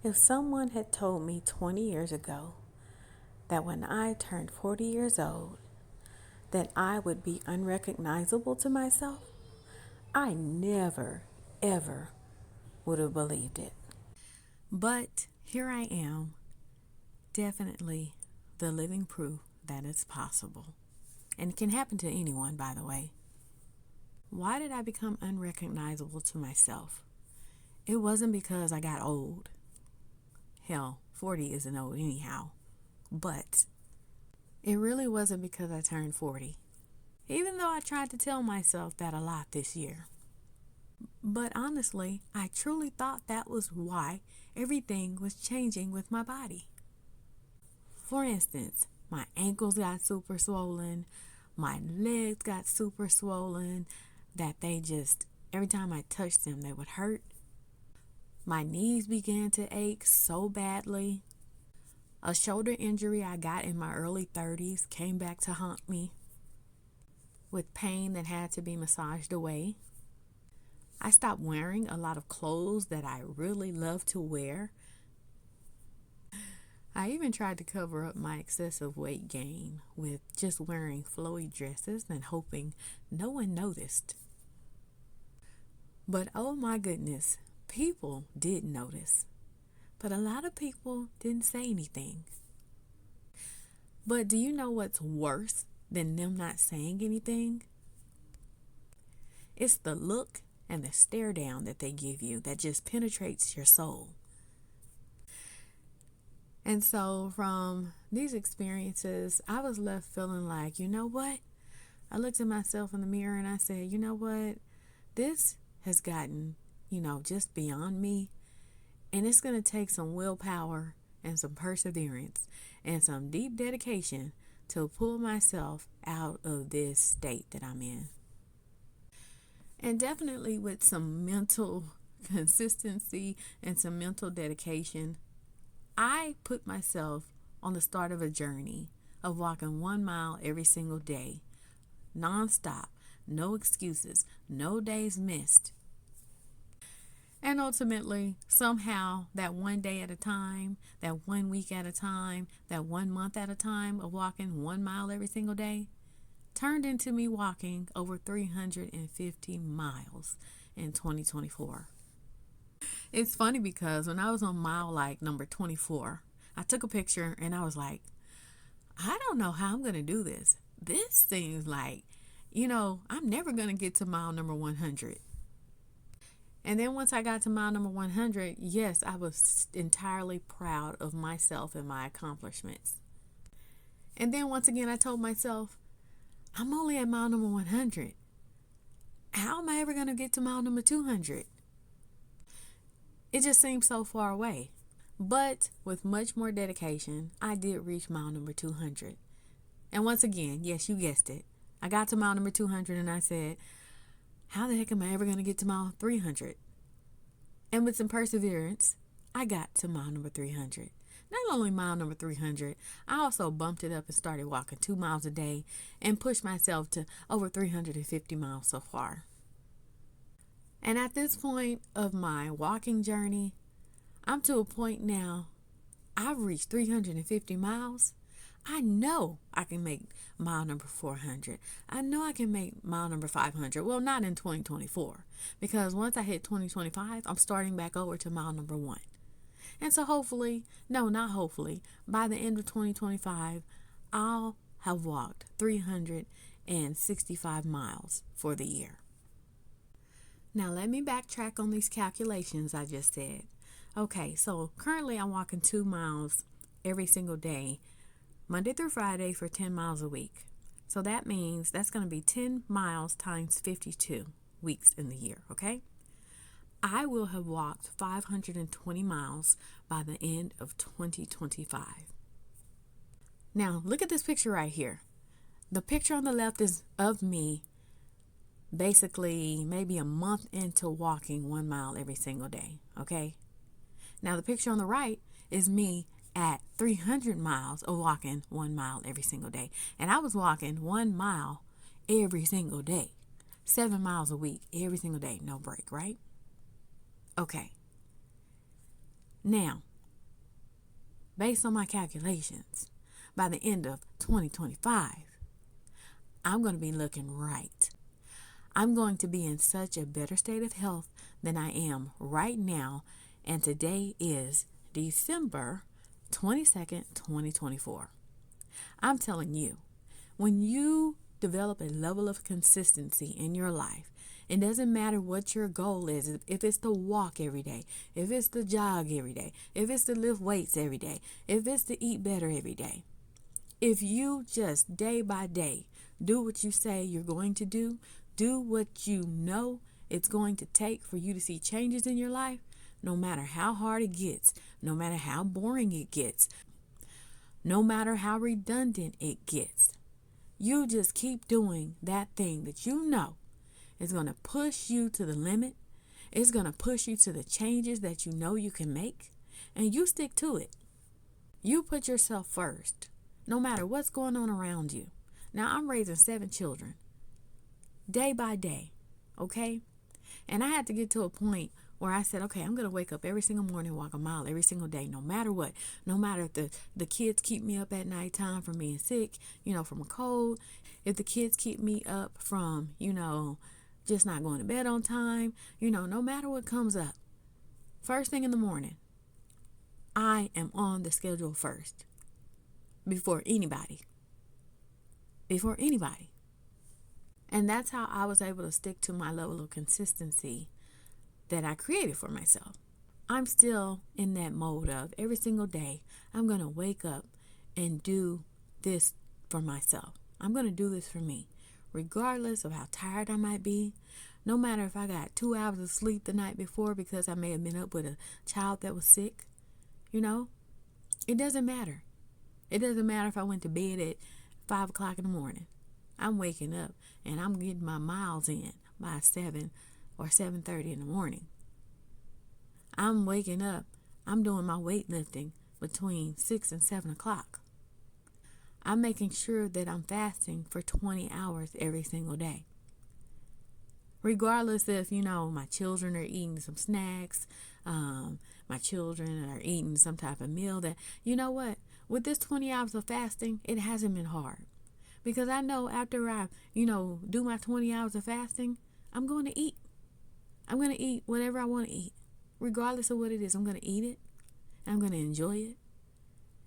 If someone had told me 20 years ago that when I turned 40 years old, that I would be unrecognizable to myself, I never, ever would have believed it. But here I am, definitely the living proof that it's possible. And it can happen to anyone, by the way. Why did I become unrecognizable to myself? It wasn't because I got old. Hell, 40 isn't old anyhow. But it really wasn't because I turned 40. Even though I tried to tell myself that a lot this year. But honestly, I truly thought that was why everything was changing with my body. For instance, my ankles got super swollen, my legs got super swollen, that they just, every time I touched them, they would hurt. My knees began to ache so badly. A shoulder injury I got in my early 30s came back to haunt me with pain that had to be massaged away. I stopped wearing a lot of clothes that I really love to wear. I even tried to cover up my excessive weight gain with just wearing flowy dresses and hoping no one noticed. But oh my goodness, people did notice. But a lot of people didn't say anything. But do you know what's worse than them not saying anything? It's the look and the stare down that they give you that just penetrates your soul. And so from these experiences, I was left feeling like, you know what? I looked at myself in the mirror and I said, you know what? This has gotten, just beyond me. And it's going to take some willpower and some perseverance and some deep dedication to pull myself out of this state that I'm in. And definitely with some mental consistency and some mental dedication, I put myself on the start of a journey of walking 1 mile every single day, nonstop, no excuses, no days missed. And ultimately, somehow, that one day at a time, that 1 week at a time, that 1 month at a time of walking 1 mile every single day turned into me walking over 350 miles in 2024. It's funny because when I was on mile number 24, I took a picture and I was like, I don't know how I'm going to do this. This seems like, I'm never going to get to mile number 100. And then once I got to mile number 100, yes, I was entirely proud of myself and my accomplishments. And then once again, I told myself, I'm only at mile number 100. How am I ever going to get to mile number 200? It just seemed so far away. But with much more dedication, I did reach mile number 200. And once again, yes, you guessed it. I got to mile number 200 and I said, how the heck am I ever going to get to mile 300? And with some perseverance, I got to mile number 300. Not only mile number 300, I also bumped it up and started walking 2 miles a day and pushed myself to over 350 miles so far. And at this point of my walking journey, I'm to a point now, I've reached 350 miles. I know I can make mile number 400. I know I can make mile number 500. Well, not in 2024, because once I hit 2025, I'm starting back over to mile number 1. And so hopefully, no, not hopefully, by the end of 2025, I'll have walked 365 miles for the year. Now, let me backtrack on these calculations I just said. Okay, so currently I'm walking 2 miles every single day, Monday through Friday for 10 miles a week. So that means that's going to be 10 miles times 52 weeks in the year, okay? I will have walked 520 miles by the end of 2025. Now, look at this picture right here. The picture on the left is of me basically maybe a month into walking 1 mile every single day, okay? Now, the picture on the right is me at 300 miles of walking 1 mile every single day. And I was walking 1 mile every single day, 7 miles a week, every single day, no break, right? Okay. Now, based on my calculations, by the end of 2025, I'm going to be looking right. I'm going to be in such a better state of health than I am right now. And today is December 22nd, 2024. I'm telling you, when you develop a level of consistency in your life, it doesn't matter what your goal is. If it's to walk every day, if it's to jog every day, if it's to lift weights every day, if it's to eat better every day. If you just day by day do what you say you're going to do what you know it's going to take for you to see changes in your life, no matter how hard it gets, no matter how boring it gets, no matter how redundant it gets, you just keep doing that thing that you know is going to push you to the limit. It's going to push you to the changes that you know you can make, and you stick to it. You put yourself first, no matter what's going on around you. Now, I'm raising 7 children day by day, okay? And I had to get to a point where I said, okay, I'm going to wake up every single morning, walk a mile every single day, no matter what. No matter if the kids keep me up at nighttime from being sick, from a cold. If the kids keep me up from, just not going to bed on time, no matter what comes up. First thing in the morning, I am on the schedule first. Before anybody. And that's how I was able to stick to my level of consistency that I created for myself. I'm still in that mode of every single day, I'm going to wake up and do this for myself. I'm going to do this for me, regardless of how tired I might be. No matter if I got 2 hours of sleep the night before because I may have been up with a child that was sick, it doesn't matter. It doesn't matter if I went to bed at 5 o'clock in the morning. I'm waking up and I'm getting my miles in by 7 or 7:30 in the morning. I'm waking up. I'm doing my weightlifting between 6 and 7 o'clock. I'm making sure that I'm fasting for 20 hours every single day. Regardless if, my children are eating some snacks, my children are eating some type of meal that, what? With this 20 hours of fasting, it hasn't been hard. Because I know after I, do my 20 hours of fasting, I'm going to eat. I'm going to eat whatever I want to eat. Regardless of what it is, I'm going to eat it. I'm going to enjoy it.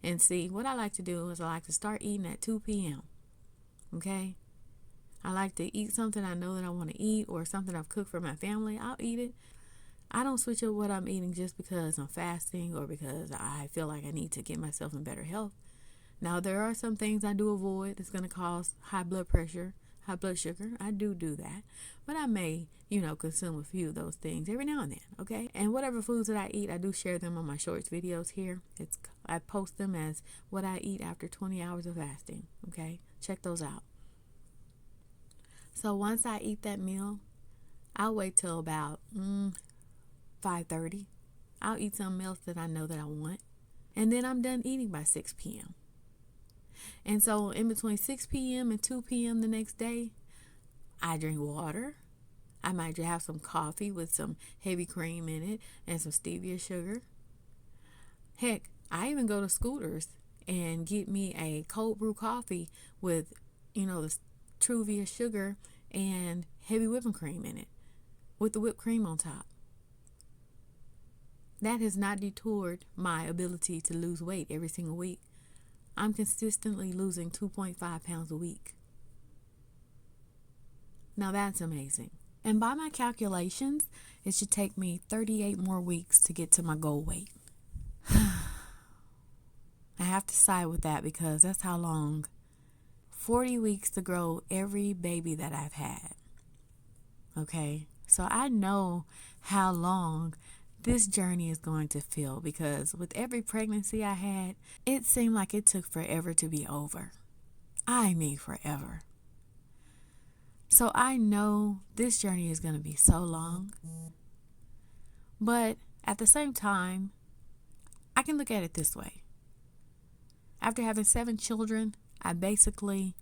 And see, what I like to do is I like to start eating at 2 p.m. Okay? I like to eat something I know that I want to eat or something I've cooked for my family. I'll eat it. I don't switch up what I'm eating just because I'm fasting or because I feel like I need to get myself in better health. Now, there are some things I do avoid that's going to cause high blood pressure, high blood sugar. I do that. But I may, consume a few of those things every now and then, okay? And whatever foods that I eat, I do share them on my shorts videos here. I post them as what I eat after 20 hours of fasting, okay? Check those out. So once I eat that meal, I'll wait till about 5:30. I'll eat something else that I know that I want. And then I'm done eating by 6 p.m. And so in between 6 p.m. and 2 p.m. the next day, I drink water. I might have some coffee with some heavy cream in it and some stevia sugar. Heck, I even go to Scooters and get me a cold brew coffee with, the Truvia sugar and heavy whipping cream in it with the whipped cream on top. That has not detoured my ability to lose weight every single week. I'm consistently losing 2.5 pounds a week. Now that's amazing. And by my calculations, it should take me 38 more weeks to get to my goal weight. I have to side with that because that's how long. 40 weeks to grow every baby that I've had. Okay? So I know how long this journey is going to feel because with every pregnancy I had, it seemed like it took forever to be over. I mean forever. So I know this journey is going to be so long. But at the same time, I can look at it this way. After having 7 children, I basically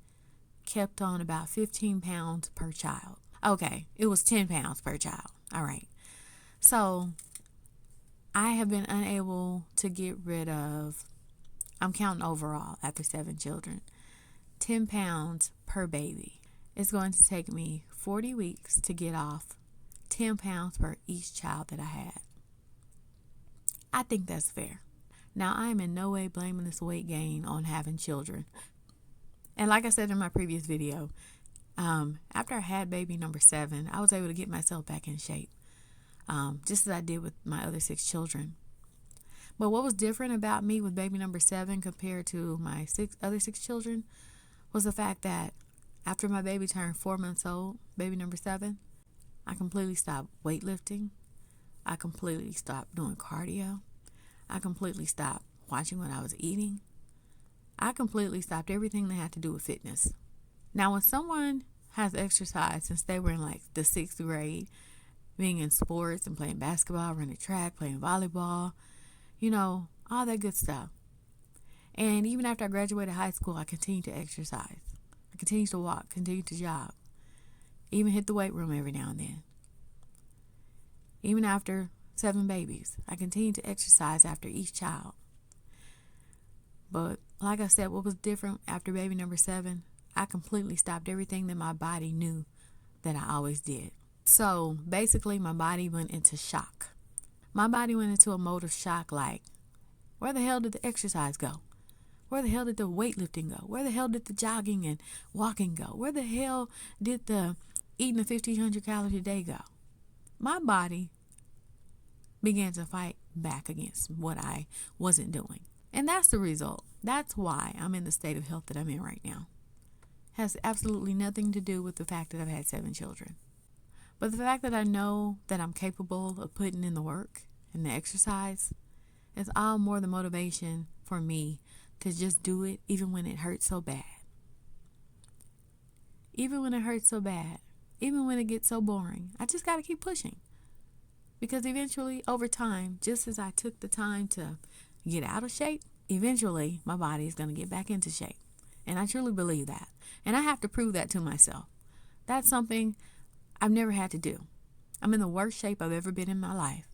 kept on about 15 pounds per child. Okay, it was 10 pounds per child. All right. So I have been unable to get rid of I'm counting overall after 7 children, 10 pounds per baby. It's going to take me 40 weeks to get off 10 pounds per each child that I had. I think that's fair. Now, I am in no way blaming this weight gain on having children. And like I said in my previous video, after I had baby number 7, I was able to get myself back in shape, just as I did with my other 6 children. But what was different about me with baby number 7 compared to my other 6 children was the fact that after my baby turned 4 months old, baby number 7, I completely stopped weightlifting. I completely stopped doing cardio. I completely stopped watching what I was eating. I completely stopped everything that had to do with fitness. Now, when someone has exercised since they were in like the 6th grade, being in sports and playing basketball, running track, playing volleyball, all that good stuff. And even after I graduated high school, I continued to exercise. I continued to walk, continued to jog, even hit the weight room every now and then. Even after 7 babies, I continued to exercise after each child. But like I said, what was different after baby number 7, I completely stopped everything that my body knew that I always did. So basically, my body went into shock. My body went into a mode of shock like, where the hell did the exercise go? Where the hell did the weightlifting go? Where the hell did the jogging and walking go? Where the hell did the eating the 1,500 calories a day go? My body began to fight back against what I wasn't doing. And that's the result. That's why I'm in the state of health that I'm in right now. Has absolutely nothing to do with the fact that I've had 7 children. But the fact that I know that I'm capable of putting in the work and the exercise is all more the motivation for me to just do it even when it hurts so bad. Even when it hurts so bad. Even when it gets so boring. I just got to keep pushing. Because eventually, over time, just as I took the time to get out of shape, eventually my body is going to get back into shape. And I truly believe that. And I have to prove that to myself. That's something I've never had to do. I'm in the worst shape I've ever been in my life.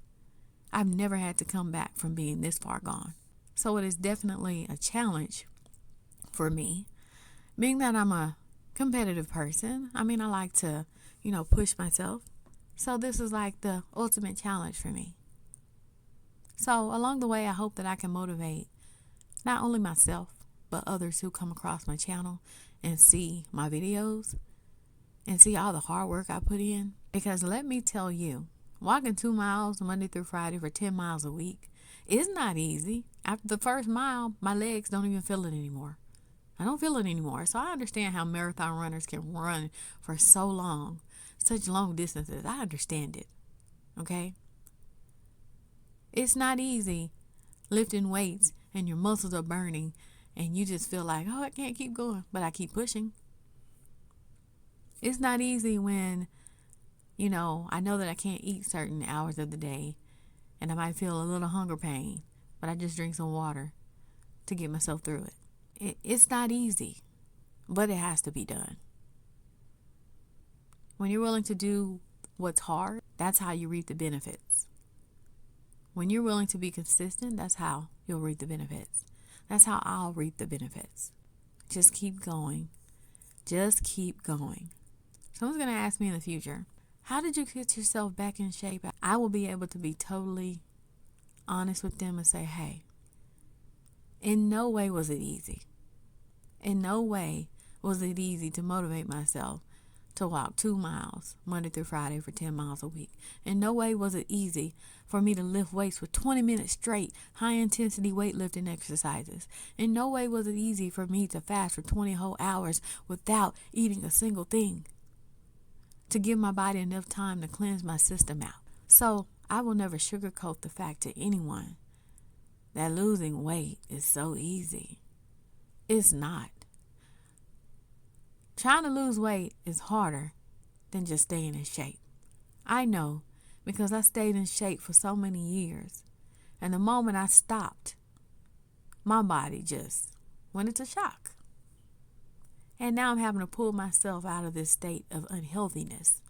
I've never had to come back from being this far gone. So it is definitely a challenge for me. Being that I'm a competitive person, I like to, push myself. So this is like the ultimate challenge for me. So along the way, I hope that I can motivate not only myself, but others who come across my channel and see my videos and see all the hard work I put in. Because let me tell you, walking 2 miles Monday through Friday for 10 miles a week is not easy. After the first mile, my legs don't even feel it anymore. I don't feel it anymore. So I understand how marathon runners can run for so long, such long distances. I understand it. Okay? It's not easy lifting weights and your muscles are burning and you just feel like, I can't keep going, but I keep pushing. It's not easy when, I know that I can't eat certain hours of the day and I might feel a little hunger pain, but I just drink some water to get myself through it. It's not easy, but it has to be done. When you're willing to do what's hard, that's how you reap the benefits. When you're willing to be consistent, that's how you'll reap the benefits. That's how I'll reap the benefits. Just keep going. Just keep going. Someone's going to ask me in the future, how did you get yourself back in shape? I will be able to be totally honest with them and say, hey, in no way was it easy. In no way was it easy to motivate myself to walk 2 miles Monday through Friday for 10 miles a week. In no way was it easy for me to lift weights for 20 minutes straight, high intensity weightlifting exercises. In no way was it easy for me to fast for 20 whole hours without eating a single thing, to give my body enough time to cleanse my system out. So I will never sugarcoat the fact to anyone that losing weight is so easy. It's not. Trying to lose weight is harder than just staying in shape. I know, because I stayed in shape for so many years. And the moment I stopped, my body just went into shock. And now I'm having to pull myself out of this state of unhealthiness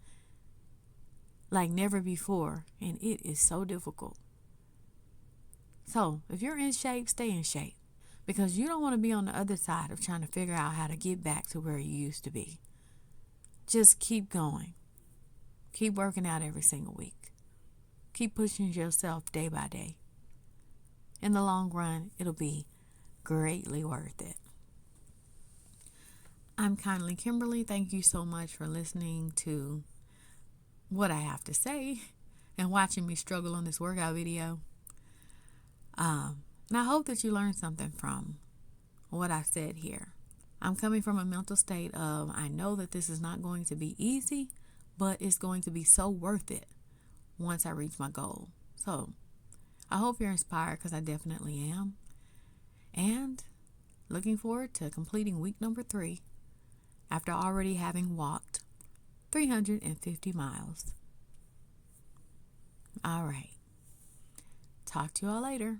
like never before. And it is so difficult. So if you're in shape, stay in shape. because you don't want to be on the other side of trying to figure out how to get back to where you used to be. Just keep going. Keep working out every single week. Keep pushing yourself day by day. In the long run, it'll be greatly worth it. I'm Kindly Kimberly. Thank you so much for listening to what I have to say and watching me struggle on this workout video. And I hope that you learned something from what I said here. I'm coming from a mental state of, I know that this is not going to be easy, but it's going to be so worth it once I reach my goal. So I hope you're inspired, because I definitely am. And looking forward to completing week number 3 after already having walked 350 miles. All right. Talk to you all later.